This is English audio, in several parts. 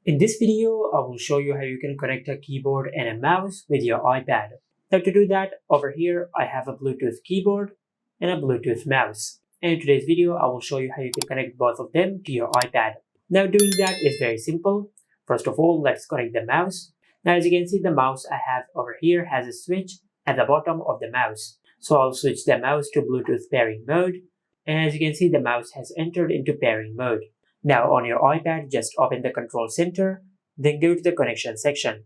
In this video, I will show you how you can connect a keyboard and a mouse with your iPad. Now to do that, over here I have a Bluetooth keyboard and a Bluetooth mouse. And in today's video, I will show you how you can connect both of them to your iPad. Now doing that is very simple. First of all, let's connect the mouse. Now as you can see, the mouse I have over here has a switch at the bottom of the mouse. So I'll switch the mouse to Bluetooth pairing mode. And as you can see, the mouse has entered into pairing mode. Now on your iPad, just open the control center, then go to the connection section.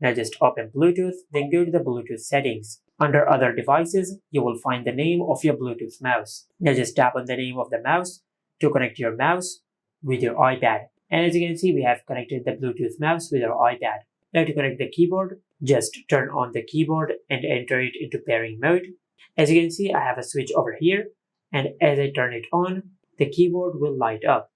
Now just open Bluetooth, then go to the Bluetooth settings. Under other devices, you will find the name of your Bluetooth mouse. Now just tap on the name of the mouse to connect your mouse with your iPad. And as you can see, we have connected the Bluetooth mouse with our iPad. Now to connect the keyboard, just turn on the keyboard and enter it into pairing mode. As you can see, I have a switch over here, and as I turn it on, the keyboard will light up.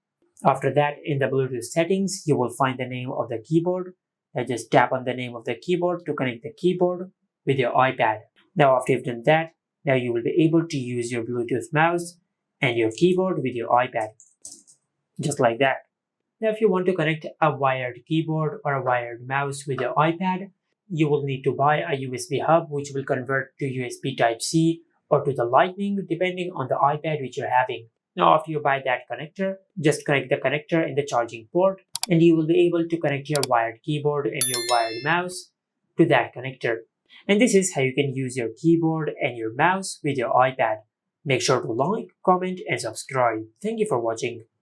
After that, in the Bluetooth settings, you will find the name of the keyboard. Now just tap on the name of the keyboard to connect the keyboard with your iPad. Now after you've done that, now you will be able to use your Bluetooth mouse and your keyboard with your iPad. Just like that. Now if you want to connect a wired keyboard or a wired mouse with your iPad, you will need to buy a USB hub which will convert to USB Type-C or to the Lightning depending on the iPad which you're having. Now after you buy that connector, just connect the connector in the charging port and you will be able to connect your wired keyboard and your wired mouse to that connector. And this is how you can use your keyboard and your mouse with your iPad. Make sure to like, comment and subscribe. Thank you for watching.